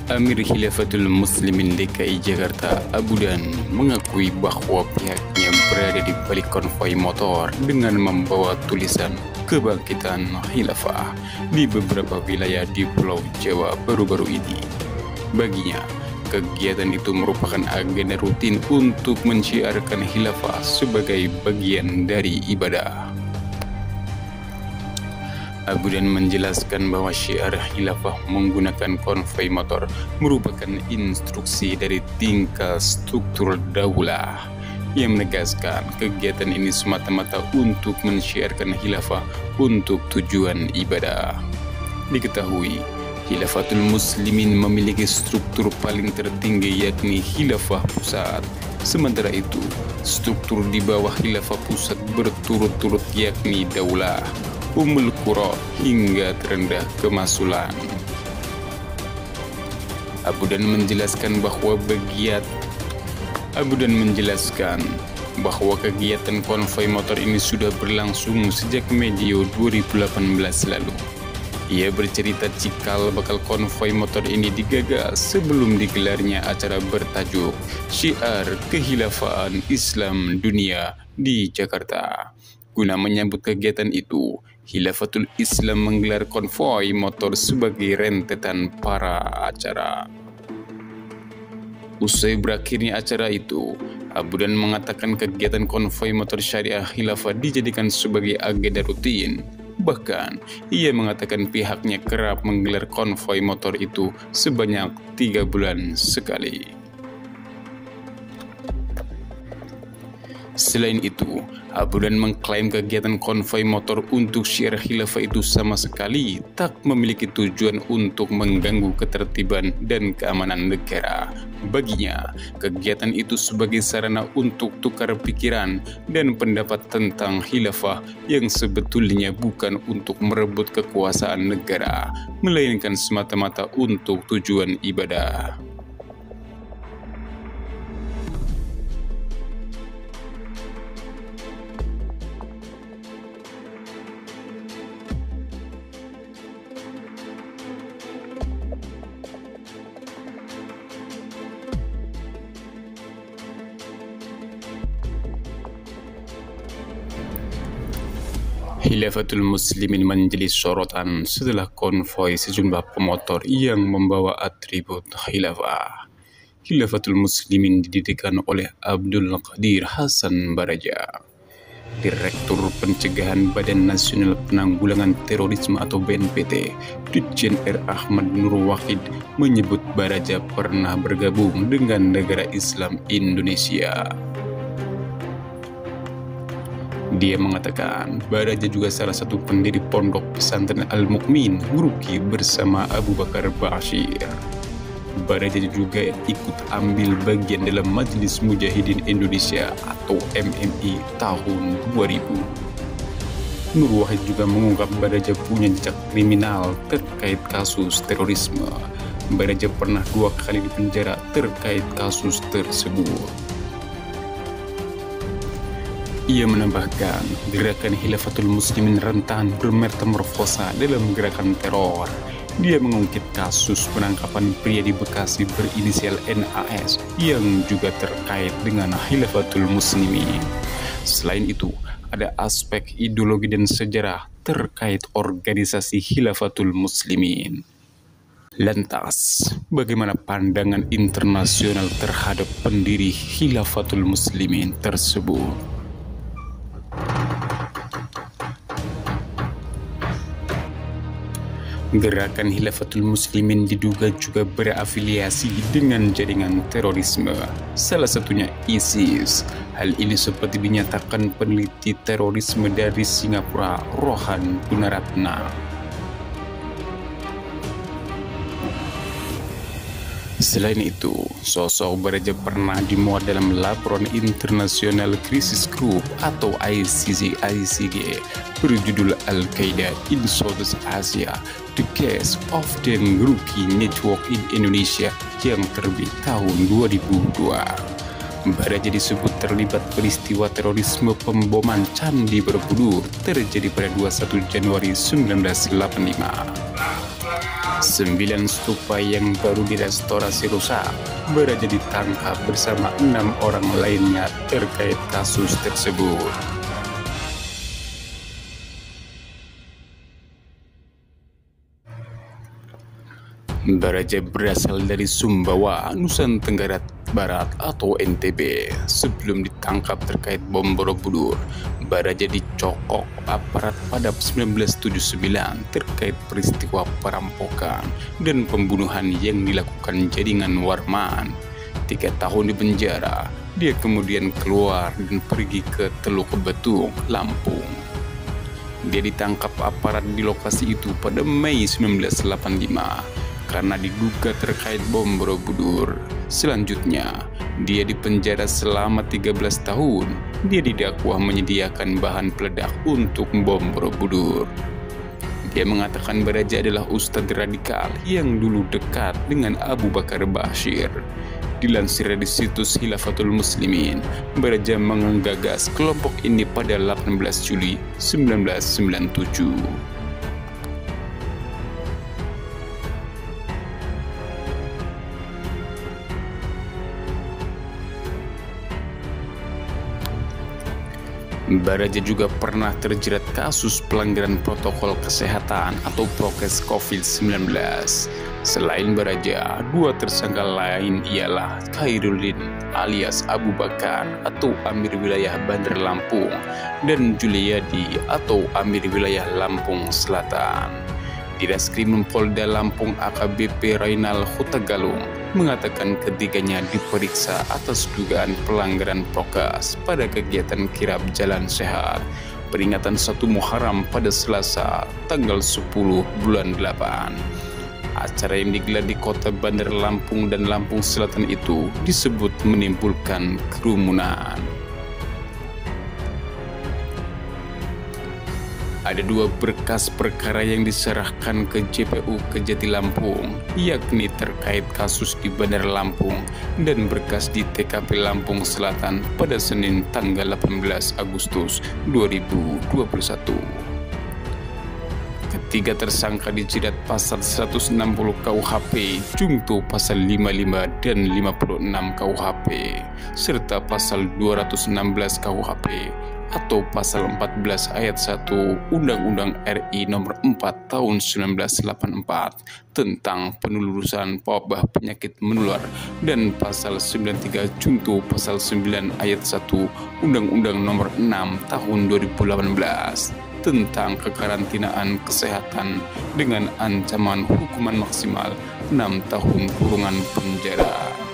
Amir Khilafatul Muslimin DKI Jakarta Abu Dan mengakui bahwa pihaknya berada di balik konvoi motor dengan membawa tulisan Kebangkitan Khilafah di beberapa wilayah di Pulau Jawa baru-baru ini. Baginya, kegiatan itu merupakan agenda rutin untuk mensyiarkan khilafah sebagai bagian dari ibadah. Abu Dan menjelaskan bahwa syiar khilafah menggunakan konvoi motor merupakan instruksi dari tingkat struktur daulah. Ia menegaskan kegiatan ini semata-mata untuk mensyiarkan khilafah untuk tujuan ibadah. Diketahui, Khilafatul Muslimin memiliki struktur paling tertinggi yakni khilafah pusat. Sementara itu, struktur di bawah khilafah pusat berturut-turut yakni daulah, Ummul Qura hingga terendah kemasulan. Abu Dan menjelaskan bahwa kegiatan konvoi motor ini sudah berlangsung sejak medio 2018 lalu. Ia bercerita cikal bakal konvoi motor ini digagas sebelum digelarnya acara bertajuk Syiar Kekhilafaan Islam Dunia di Jakarta. Guna menyambut kegiatan itu, Khilafatul Islam menggelar konvoi motor sebagai rentetan para acara. Usai berakhirnya acara itu, Abu Dan mengatakan kegiatan konvoi motor syariah khilafah dijadikan sebagai agenda rutin. Bahkan, ia mengatakan pihaknya kerap menggelar konvoi motor itu sebanyak 3 bulan sekali. Selain itu, Abu Dan mengklaim kegiatan konvoi motor untuk syiar khilafah itu sama sekali tak memiliki tujuan untuk mengganggu ketertiban dan keamanan negara. Baginya, kegiatan itu sebagai sarana untuk tukar pikiran dan pendapat tentang khilafah yang sebetulnya bukan untuk merebut kekuasaan negara, melainkan semata-mata untuk tujuan ibadah. Khilafatul Muslimin menjadi sorotan setelah konvoi sejumlah pemotor yang membawa atribut khilafah. Khilafatul Muslimin didirikan oleh Abdul Qadir Hasan Baraja, Direktur Pencegahan Badan Nasional Penanggulangan Terorisme atau BNPT. Brigjen R. Ahmad Nur Wahid menyebut Baraja pernah bergabung dengan Negara Islam Indonesia. Dia mengatakan Baraja juga salah satu pendiri pondok pesantren Al-Mukmin Nguruki bersama Abu Bakar Bashir. Baraja juga ikut ambil bagian dalam Majelis Mujahidin Indonesia atau MMI tahun 2000. Nur Wahid juga mengungkap Baraja punya jejak kriminal terkait kasus terorisme. Baraja pernah 2 kali dipenjara terkait kasus tersebut. Ia menambahkan, gerakan Khilafatul Muslimin rentan bermetamorfosa dalam gerakan teror. Dia mengungkit kasus penangkapan pria di Bekasi berinisial NAS yang juga terkait dengan Khilafatul Muslimin. Selain itu, ada aspek ideologi dan sejarah terkait organisasi Khilafatul Muslimin. Lantas, bagaimana pandangan internasional terhadap pendiri Khilafatul Muslimin tersebut? Gerakan Khilafatul Muslimin diduga juga berafiliasi dengan jaringan terorisme, salah satunya ISIS. Hal ini seperti dinyatakan peneliti terorisme dari Singapura, Rohan Gunaratna. Selain itu, sosok Baraja pernah dimuat dalam laporan internasional Crisis Group atau ICG berjudul Al-Qaeda in Southeast Asia, The Case of the Nguruki Network in Indonesia yang terbit tahun 2002. Baraja disebut terlibat peristiwa terorisme pemboman Candi Borobudur terjadi pada 21 Januari 1985. 9 stupa yang baru direstorasi rusak. Baraja ditangkap bersama 6 orang lainnya terkait kasus tersebut. Baraja berasal dari Sumbawa, Nusa Tenggara Barat atau NTB. Sebelum ditangkap terkait bom Borobudur, Baraja dicokok aparat pada 1979 terkait peristiwa perampokan dan pembunuhan yang dilakukan jaringan Warman. 3 tahun di penjara, dia kemudian keluar dan pergi ke Teluk Betung, Lampung. Dia ditangkap aparat di lokasi itu pada Mei 1985 karena diduga terkait bom Borobudur. Selanjutnya, dia dipenjara selama 13 tahun. Dia didakwa menyediakan bahan peledak untuk bom Borobudur. Dia mengatakan Baraja adalah ustadz radikal yang dulu dekat dengan Abu Bakar Bashir. Dilansir dari situs Khilafatul Muslimin, Baraja menggagas kelompok ini pada 18 Juli 1997. Baraja juga pernah terjerat kasus pelanggaran protokol kesehatan atau prokes COVID-19. Selain Baraja, 2 tersangka lain ialah Khairuddin alias Abu Bakar atau Amir Wilayah Bandar Lampung dan Juliadi atau Amir Wilayah Lampung Selatan. Ditreskrim Polda Lampung AKBP Rainal Hutagalung mengatakan ketiganya diperiksa atas dugaan pelanggaran prokes pada kegiatan kirab Jalan Sehat peringatan 1 Muharram pada Selasa tanggal 10 bulan 8. Acara yang digelar di kota Bandar Lampung dan Lampung Selatan itu disebut menimbulkan kerumunan. Ada 2 berkas perkara yang diserahkan ke JPU Kejati Lampung, yakni terkait kasus di Bandar Lampung dan berkas di TKP Lampung Selatan pada Senin tanggal 18 Agustus 2021. Ketiga tersangka dijerat pasal 160 KUHP, Jungto pasal 55 dan 56 KUHP, serta pasal 216 KUHP atau pasal 14 ayat 1 Undang-Undang RI nomor 4 tahun 1984 tentang penelusuran wabah penyakit menular dan pasal 93 Junto pasal 9 ayat 1 Undang-Undang nomor 6 tahun 2018 tentang kekarantinaan kesehatan dengan ancaman hukuman maksimal 6 tahun kurungan penjara.